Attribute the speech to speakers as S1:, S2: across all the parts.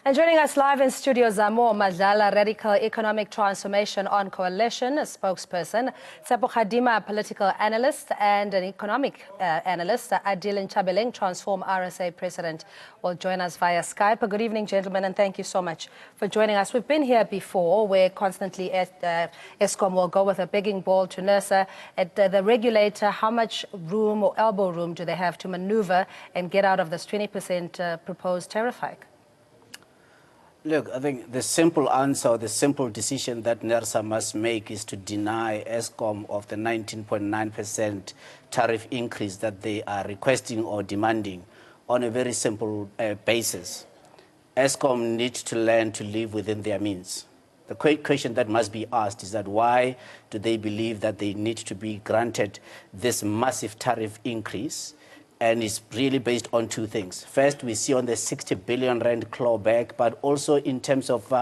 S1: And joining us live in studio, Zamo Madlala, Radical Economic Transformation on Coalition, a spokesperson, Tsepo Khadima, political analyst, and an economic analyst, Adil Nchabeleng, Transform RSA president, will join us via Skype. Good evening, gentlemen, and thank you so much for joining us. We've been here before, where constantly Eskom will go with a begging ball to NERSA. At the regulator, how much room or elbow room do they have to maneuver and get out of this 20% proposed tariff hike?
S2: Look, I think the simple answer, the simple decision that NERSA must make is to deny Eskom of the 19.9% tariff increase that they are requesting or demanding on a very simple basis. Eskom needs to learn to live within their means. The question that must be asked is that why do they believe that they need to be granted this massive tariff increase? And it's really based on two things. First, we see on the 60 billion rand clawback, but also in terms of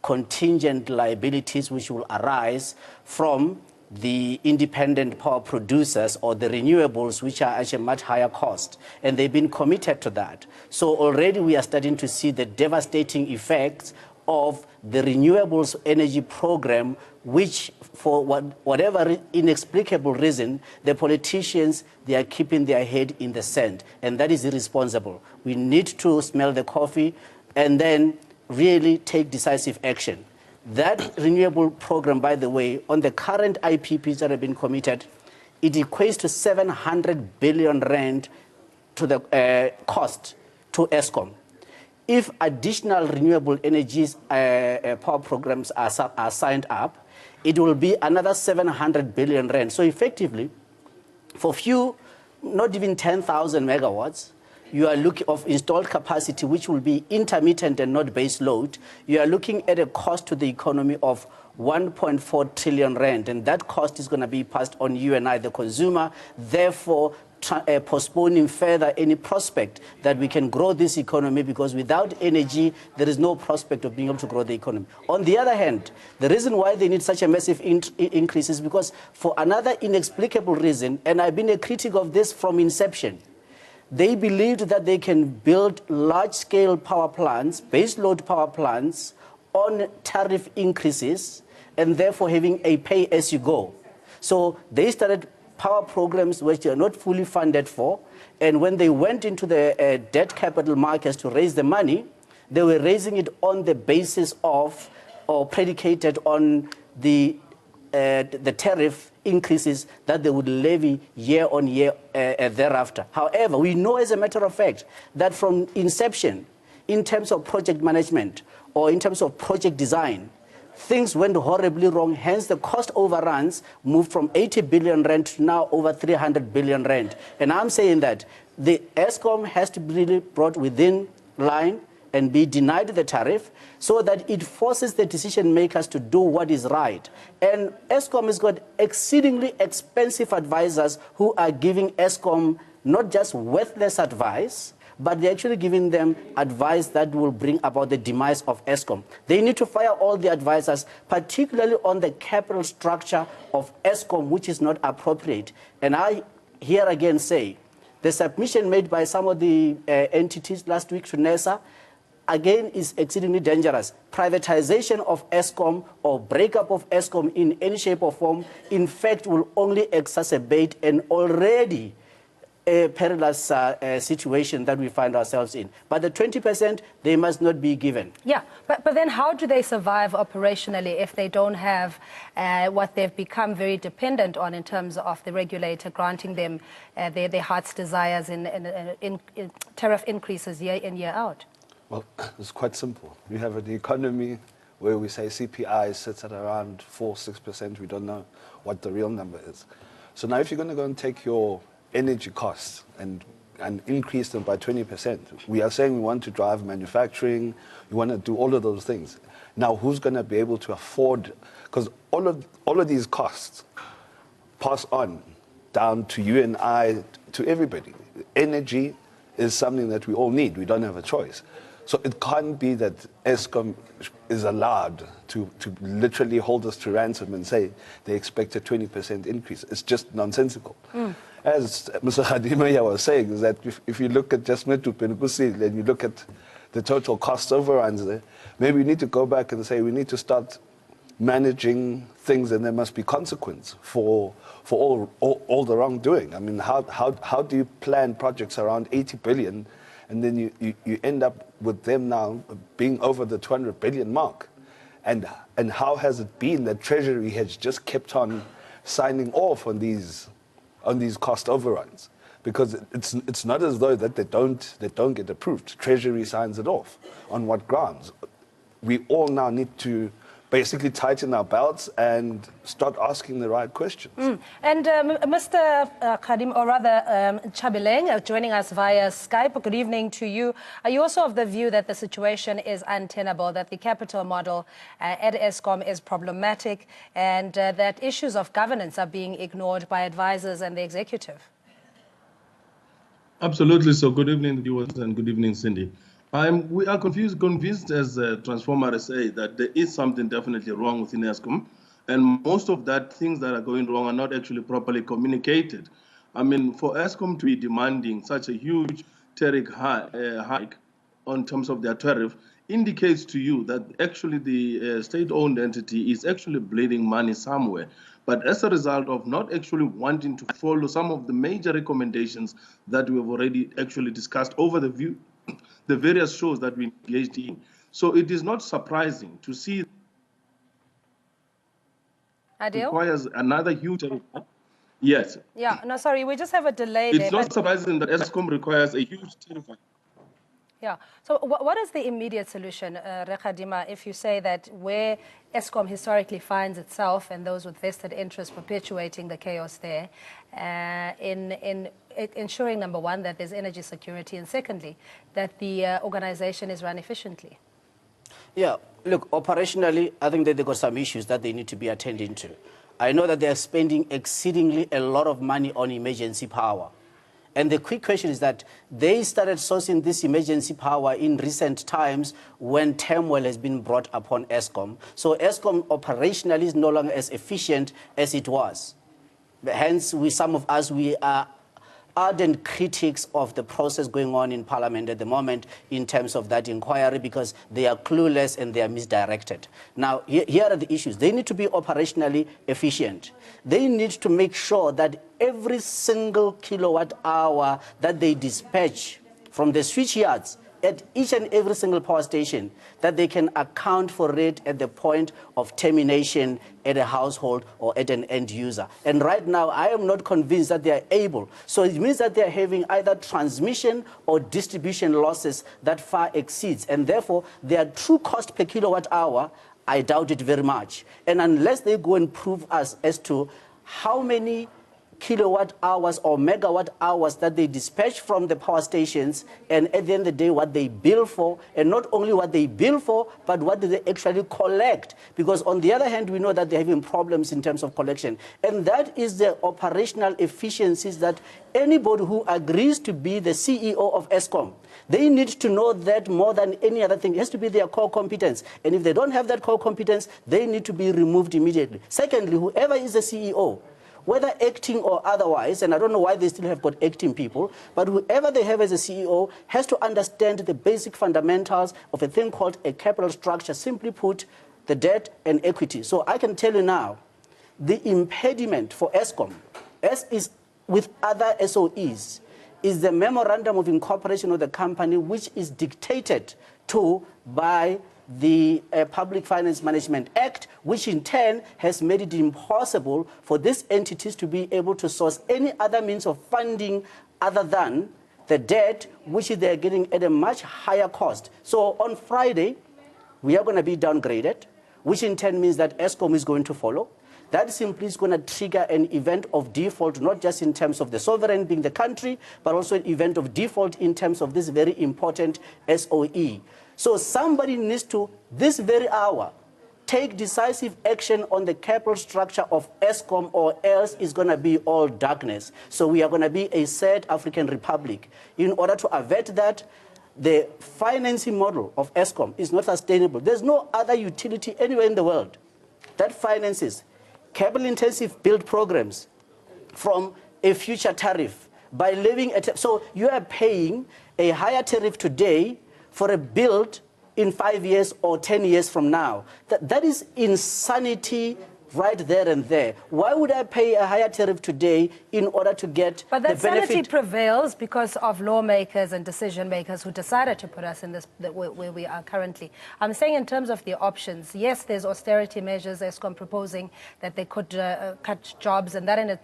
S2: contingent liabilities which will arise from the independent power producers or the renewables, which are at a much higher cost. And they've been committed to that. So already we are starting to see the devastating effects of the renewables energy program, which for whatever inexplicable reason, the politicians, they are keeping their head in the sand, and that is irresponsible. We need to smell the coffee and then really take decisive action. That renewable program, by the way, on the current IPPs that have been committed, it equates to 700 billion rand to the cost to Eskom. If additional renewable energies power programs are signed up, it will be another 700 billion rand. So effectively, for few, not even 10,000 megawatts, you are looking of installed capacity, which will be intermittent and not base load. You are looking at a cost to the economy of 1.4 trillion rand, and that cost is going to be passed on you and I, the consumer, therefore postponing further any prospect that we can grow this economy, because without energy, there is no prospect of being able to grow the economy. On the other hand, the reason why they need such a massive increase is because for another inexplicable reason, and I've been a critic of this from inception, they believed that they can build large-scale power plants, base-load power plants, on tariff increases, and therefore having a pay-as-you-go. So they started power programs which they are not fully funded for, and when they went into the debt capital markets to raise the money, they were raising it on the basis of, or predicated on the tariff increases that they would levy year on year thereafter. However, we know as a matter of fact that from inception, in terms of project management or in terms of project design, things went horribly wrong, hence the cost overruns moved from 80 billion rand to now over 300 billion rand. And I'm saying that the Eskom has to be really brought within line and be denied the tariff so that it forces the decision makers to do what is right. And Eskom has got exceedingly expensive advisors who are giving Eskom not just worthless advice, but they're actually giving them advice that will bring about the demise of Eskom. They need to fire all the advisors, particularly on the capital structure of Eskom, which is not appropriate. And I here again say, the submission made by some of the entities last week to NERSA, again, is exceedingly dangerous. Privatization of Eskom or breakup of Eskom in any shape or form, in fact, will only exacerbate an already a perilous situation that we find ourselves in. But the 20%, they must not be given.
S1: Yeah, but then how do they survive operationally if they don't have what they've become very dependent on in terms of the regulator granting them their heart's desires in tariff increases year in, year out?
S3: Well, it's quite simple. We have an economy where we say CPI sits at around 4-6%. We don't know what the real number is. So now if you're going to go and take your energy costs and increase them by 20%. We are saying we want to drive manufacturing, we want to do all of those things. Now, who's going to be able to afford, because all of these costs pass on down to you and I, to everybody. Energy is something that we all need. We don't have a choice. So it can't be that Eskom is allowed to literally hold us to ransom and say they expect a 20% increase. It's just nonsensical. As Mr. Khadima was saying, is that if you look at just Medupi and Kusile and you look at the total cost overruns there. Maybe we need to go back and say we need to start managing things, and there must be consequence for all the wrongdoing. I mean, how do you plan projects around 80 billion, and then you end up with them now being over the 200 billion mark? And how has it been that Treasury has just kept on signing off on these cost overruns? Because it's not as though that they don't get approved. Treasury signs it off. On what grounds? We all now need to basically tighten our belts and start asking the right questions.
S1: And Mr. Khadim, or rather Chabileng, joining us via Skype, good evening to you. Are you also of the view that the situation is untenable, that the capital model at Eskom is problematic, and that issues of governance are being ignored by advisors and the executive?
S4: Absolutely. So good evening, viewers, and good evening, Cindy. We are convinced as Transformer SA that there is something definitely wrong within Eskom, and most of that things that are going wrong are not actually properly communicated. I mean, for Eskom to be demanding such a huge tariff hike on terms of their tariff indicates to you that actually the state-owned entity is actually bleeding money somewhere. But as a result of not actually wanting to follow some of the major recommendations that we have already actually discussed over the various shows that we engaged in. So it is not surprising to see
S1: Adil?
S4: Requires another huge... Yes.
S1: Yeah, no, sorry, we just have a delay
S4: it's
S1: there.
S4: It's not surprising that Eskom requires a huge tariff.
S1: Yeah. So what is the immediate solution, Rekadima, if you say that where Eskom historically finds itself and those with vested interests perpetuating the chaos there, in ensuring, number one, that there's energy security, and secondly, that the organization is run efficiently?
S2: Yeah, look, operationally, I think that they've got some issues that they need to be attending to. I know that they are spending exceedingly a lot of money on emergency power. And the quick question is that they started sourcing this emergency power in recent times when turmoil has been brought upon Eskom. So Eskom operationally is no longer as efficient as it was. Hence, some of us, we are ardent critics of the process going on in Parliament at the moment in terms of that inquiry, because they are clueless and they are misdirected. Now, here are the issues. They need to be operationally efficient. They need to make sure that every single kilowatt hour that they dispatch from the switch yards at each and every single power station, that they can account for it at the point of termination at a household or at an end user. And right now, I am not convinced that they are able. So it means that they are having either transmission or distribution losses that far exceeds, and therefore their true cost per kilowatt hour, I doubt it very much. And unless they go and prove us as to how many kilowatt hours or megawatt hours that they dispatch from the power stations, and at the end of the day what they bill for, and not only what they bill for, but what do they actually collect. Because on the other hand, we know that they're having problems in terms of collection. And that is the operational efficiencies that anybody who agrees to be the CEO of Eskom, they need to know that more than any other thing. It has to be their core competence. And if they don't have that core competence, they need to be removed immediately. Secondly, whoever is the CEO, whether acting or otherwise, and I don't know why they still have got acting people, but whoever they have as a CEO has to understand the basic fundamentals of a thing called a capital structure, simply put, the debt and equity. So I can tell you now, the impediment for Eskom, as is with other SOEs, is the memorandum of incorporation of the company, which is dictated to by the Public Finance Management Act, which in turn has made it impossible for these entities to be able to source any other means of funding other than the debt, which they're getting at a much higher cost. So on Friday, we are going to be downgraded, which in turn means that Eskom is going to follow. That simply is going to trigger an event of default, not just in terms of the sovereign being the country, but also an event of default in terms of this very important SOE. So somebody needs to, this very hour, take decisive action on the capital structure of Eskom, or else it's going to be all darkness. So we are going to be a sad African Republic. In order to avert that, the financing model of Eskom is not sustainable. There's no other utility anywhere in the world that finances capital-intensive build programs from a future tariff by levying so you are paying a higher tariff today for a build in 5 years or 10 years from now. That is insanity right there and there. Why would I pay a higher tariff today in order to get
S1: but that
S2: the benefit?
S1: sanity prevails because of lawmakers and decision makers who decided to put us in this where we are currently. I'm saying in terms of the options, yes, there's austerity measures, Eskom proposing that they could cut jobs, and that in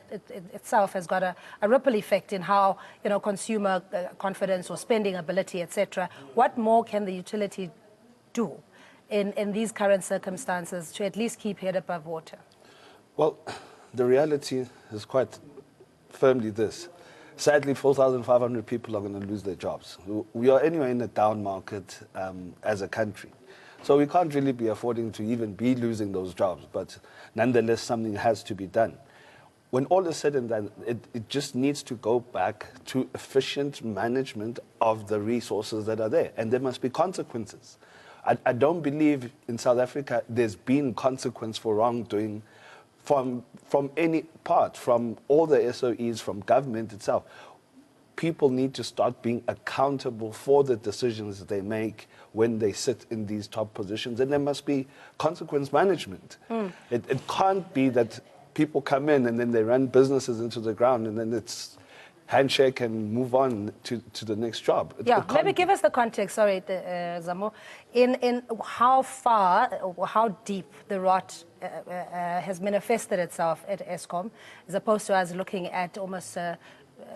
S1: itself has got a ripple effect in how, you know, consumer confidence or spending ability, etc. What more can the utility do in these current circumstances to at least keep head above water?
S3: Well, the reality is quite firmly this. Sadly, 4,500 people are going to lose their jobs. We are anyway in a down market as a country. So we can't really be affording to even be losing those jobs. But nonetheless, something has to be done. When all is said and done, it just needs to go back to efficient management of the resources that are there. And there must be consequences. I don't believe in South Africa there's been consequence for wrongdoing from any part, from all the SOEs, from government itself. People need to start being accountable for the decisions that they make when they sit in these top positions, and there must be consequence management. It can't be that people come in and then they run businesses into the ground and then it's handshake and move on to the next job.
S1: Maybe give us the context, sorry, Zamo, in how far, or how deep the rot has manifested itself at Eskom, as opposed to us looking at almost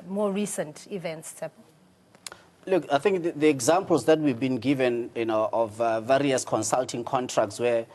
S1: more recent events.
S2: Look, I think the examples that we've been given, you know, of various consulting contracts where,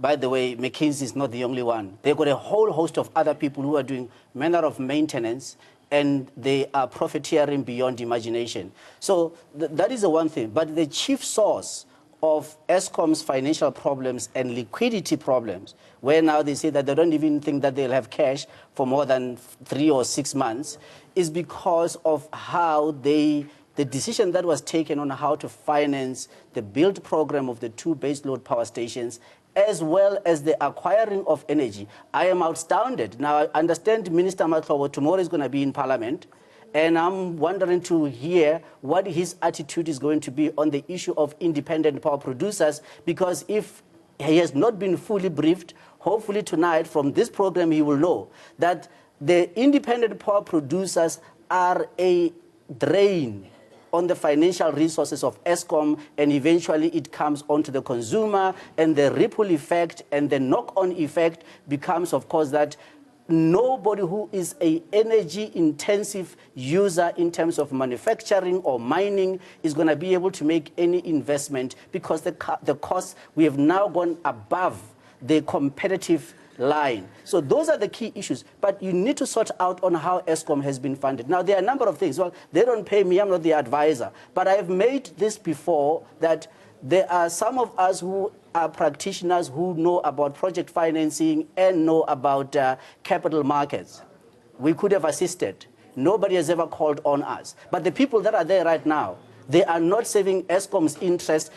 S2: by the way, McKinsey is not the only one. They've got a whole host of other people who are doing manner of maintenance, and they are profiteering beyond imagination. So that is the one thing. But the chief source of Eskom's financial problems and liquidity problems, where now they say that they don't even think that they'll have cash for more than 3 or 6 months, is because of how the decision that was taken on how to finance the build program of the 2 baseload power stations, as well as the acquiring of energy. I am astounded. Now, I understand Minister Matlobo tomorrow is going to be in Parliament, and I'm wondering to hear what his attitude is going to be on the issue of independent power producers, because if he has not been fully briefed, hopefully tonight from this program he will know that the independent power producers are a drain on the financial resources of Eskom, and eventually it comes onto the consumer, and the ripple effect and the knock-on effect becomes, of course, that nobody who is an energy-intensive user in terms of manufacturing or mining is going to be able to make any investment, because the costs, we have now gone above the competitive line. So those are the key issues. But you need to sort out on how Eskom has been funded. Now, there are a number of things. Well, they don't pay me. I'm not the advisor. But I have made this before, that there are some of us who are practitioners who know about project financing and know about capital markets. We could have assisted. Nobody has ever called on us. But the people that are there right now, they are not serving Eskom's interest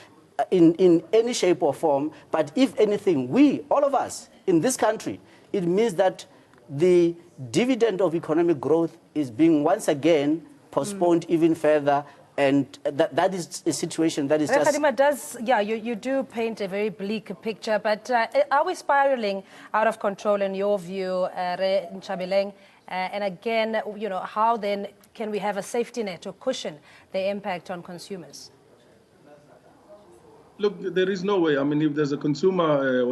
S2: in any shape or form. But if anything, we, all of us in this country, it means that the dividend of economic growth is being once again postponed even further. And that is a situation that is just...
S1: you do paint a very bleak picture, but are we spiraling out of control in your view, Nchabeleng? And again, you know, how then can we have a safety net to cushion the impact on consumers?
S4: Look, there is no way. I mean, if there's a consumer,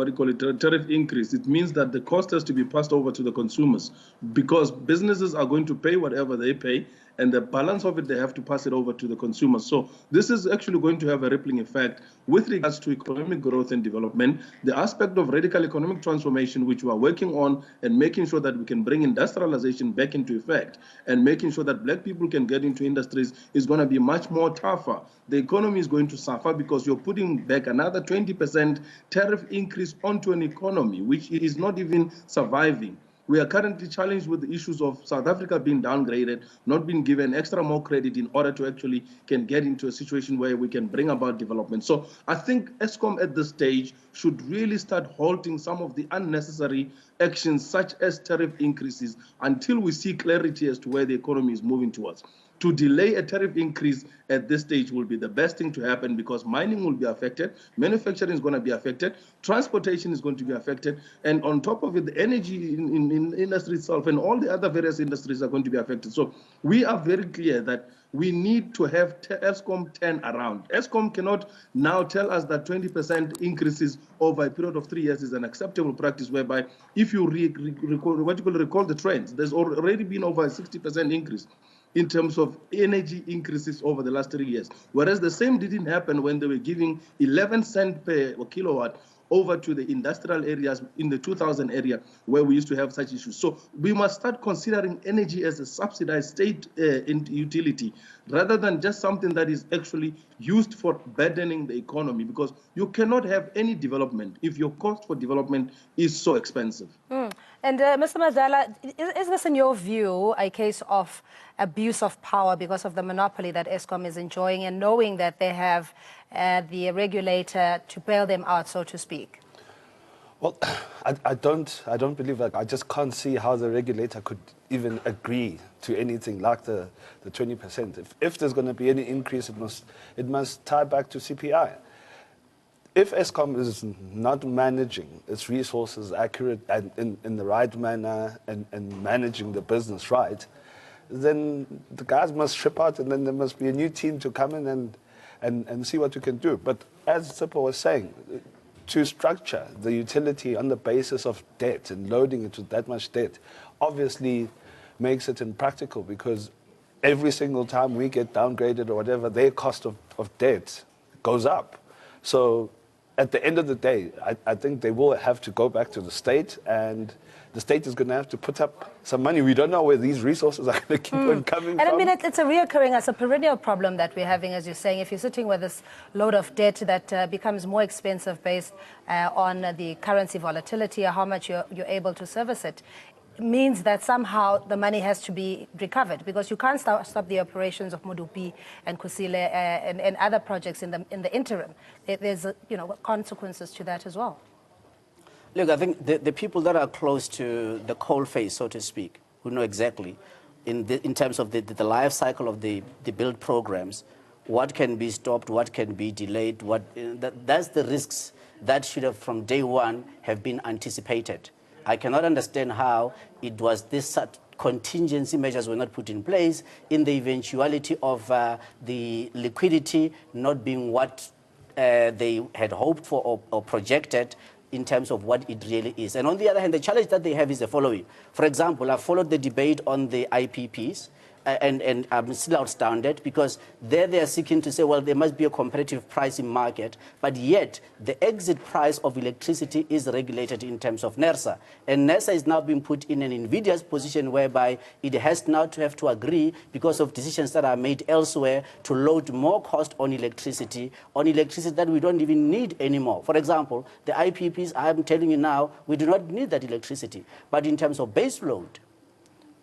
S4: tariff increase, it means that the cost has to be passed over to the consumers, because businesses are going to pay whatever they pay, and the balance of it, they have to pass it over to the consumers. So this is actually going to have a rippling effect with regards to economic growth and development. The aspect of radical economic transformation, which we are working on, and making sure that we can bring industrialization back into effect, and making sure that black people can get into industries, is going to be much more tougher. The economy is going to suffer because you're putting back another 20% tariff increase onto an economy which is not even surviving. We are currently challenged with the issues of South Africa being downgraded, not being given extra more credit in order to actually can get into a situation where we can bring about development. So I think Eskom at this stage should really start halting some of the unnecessary actions such as tariff increases until we see clarity as to where the economy is moving towards. to delay a tariff increase at this stage will be the best thing to happen, because mining will be affected, manufacturing is going to be affected, transportation is going to be affected, and on top of it, the energy in industry itself and all the other various industries are going to be affected. So we are very clear that we need to have Eskom turn around. Eskom cannot now tell us that 20% increases over a period of 3 years is an acceptable practice, whereby if you recall the trends, there's already been over a 60% increase in terms of energy increases over the last 3 years. Whereas the same didn't happen when they were giving 11 cents per kilowatt over to the industrial areas in the 2000 area where we used to have such issues. So we must start considering energy as a subsidized state utility rather than just something that is actually used for burdening the economy, because you cannot have any development if your cost for development is so expensive.
S1: And Mr. Madlala, is this in your view a case of abuse of power because of the monopoly that Eskom is enjoying, and knowing that they have the regulator to bail them out, so to speak?
S3: Well, I don't believe that. I just can't see how the regulator could even agree to anything like the 20%. If there's going to be any increase, it must tie back to CPI. If Eskom is not managing its resources accurate and in the right manner and managing the business right, then the guys must strip out, and then there must be a new team to come in and see what we can do. But as Sipho was saying, to structure the utility on the basis of debt and loading it with that much debt obviously makes it impractical, because every single time we get downgraded or whatever, their cost of debt goes up. So at the end of the day, I think they will have to go back to the state, and the state is going to have to put up some money. We don't know where these resources are going to keep on coming from.
S1: And I mean, it's a reoccurring, it's a perennial problem that we're having, as you're saying. If you're sitting with this load of debt that becomes more expensive based on the currency volatility or how much you're able to service it, means that somehow the money has to be recovered, because you can't stop the operations of Medupi and Kusile and other projects in the interim. There's consequences to that as well.
S2: Look, I think the people that are close to the coal face, so to speak, who know exactly in terms of the life cycle of the build programs, what can be stopped, what can be delayed, that's the risks that should have from day one have been anticipated. I cannot understand how it was this contingency measures were not put in place in the eventuality of the liquidity not being what they had hoped for or projected in terms of what it really is. And on the other hand, the challenge that they have is the following. For example, I followed the debate on the IPPs, and I'm still astounded, because there they are seeking to say, well, there must be a competitive pricing market, but yet the exit price of electricity is regulated in terms of NERSA. And NERSA is now being put in an invidious position whereby it has now to have to agree, because of decisions that are made elsewhere, to load more cost on electricity that we don't even need anymore. For example, the IPPs, I'm telling you now, we do not need that electricity. But in terms of base load,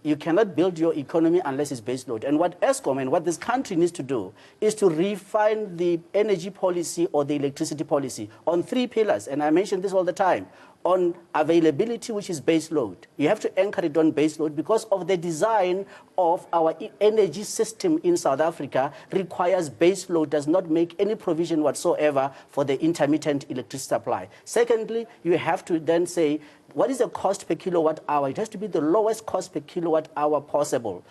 S2: you cannot build your economy unless it's base load. And what Eskom and what this country needs to do is to refine the energy policy or the electricity policy on 3 pillars. And I mention this all the time. On availability, which is base load. You have to anchor it on base load, because of the design of our energy system in South Africa requires base load, does not make any provision whatsoever for the intermittent electricity supply. Secondly, you have to then say, what is the cost per kilowatt hour? It has to be the lowest cost per kilowatt hour possible.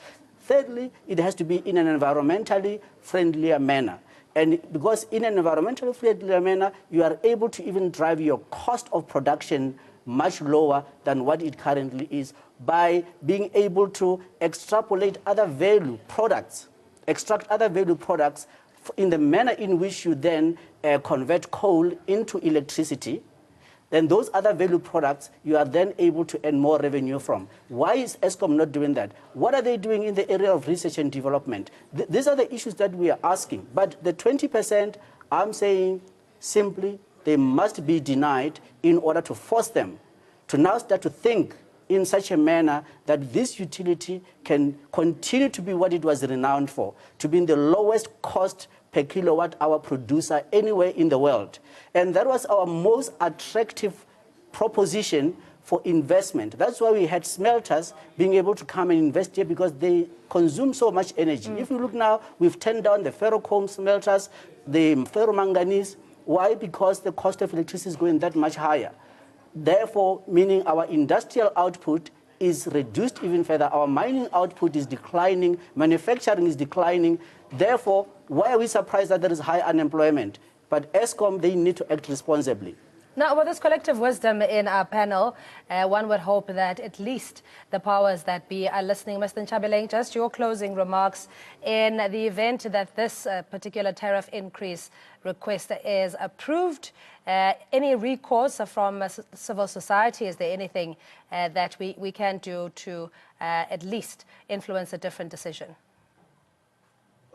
S2: Thirdly, it has to be in an environmentally friendlier manner. And because in an environmentally friendlier manner, you are able to even drive your cost of production much lower than what it currently is, by being able to extrapolate other value products, extract other value products in the manner in which you then convert coal into electricity. Then those other value products, you are then able to earn more revenue from. Why is Eskom not doing that? What are they doing in the area of research and development? These are the issues that we are asking. But the 20%, I'm saying simply, they must be denied in order to force them to now start to think in such a manner that this utility can continue to be what it was renowned for, to be in the lowest cost per kilowatt hour producer anywhere in the world. And that was our most attractive proposition for investment. That's why we had smelters being able to come and invest here, because they consume so much energy. If you look now, we've turned down the ferrochrome smelters, the ferromanganese. Why? Because the cost of electricity is going that much higher. Therefore, meaning our industrial output is reduced even further. Our mining output is declining, manufacturing is declining. Therefore, why are we surprised that there is high unemployment? But Eskom, they need to act responsibly.
S1: Now, with this collective wisdom in our panel, one would hope that at least the powers that be are listening. Mr. Ntshabeleng, just your closing remarks in the event that this particular tariff increase request is approved. Any recourse from civil society? Is there anything that we can do to at least influence a different decision?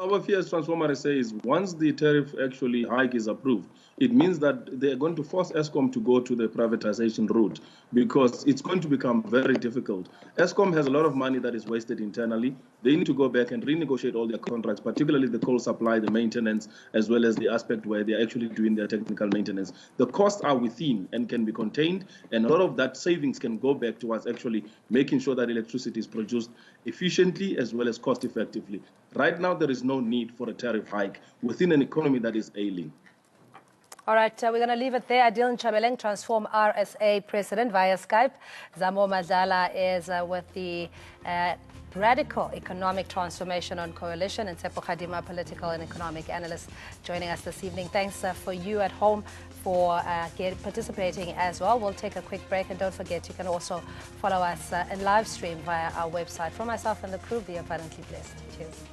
S4: Our fear as Transformer SA is once the tariff actually hike is approved, it means that they're going to force Eskom to go to the privatization route, because it's going to become very difficult. Eskom has a lot of money that is wasted internally. They need to go back and renegotiate all their contracts, particularly the coal supply, the maintenance, as well as the aspect where they're actually doing their technical maintenance. The costs are within and can be contained, and a lot of that savings can go back towards actually making sure that electricity is produced efficiently as well as cost effectively. Right now, there is no need for a tariff hike within an economy that is ailing.
S1: All right, we're going to leave it there. Adil Ntshabeleng, Transform RSA President via Skype. Zamo Madlala is with the Radical Economic Transformation on Coalition, and Tsepo Khadima, Political and Economic Analyst, joining us this evening. Thanks for you at home for participating as well. We'll take a quick break, and don't forget, you can also follow us in live stream via our website. From myself and the crew, be abundantly blessed. Cheers.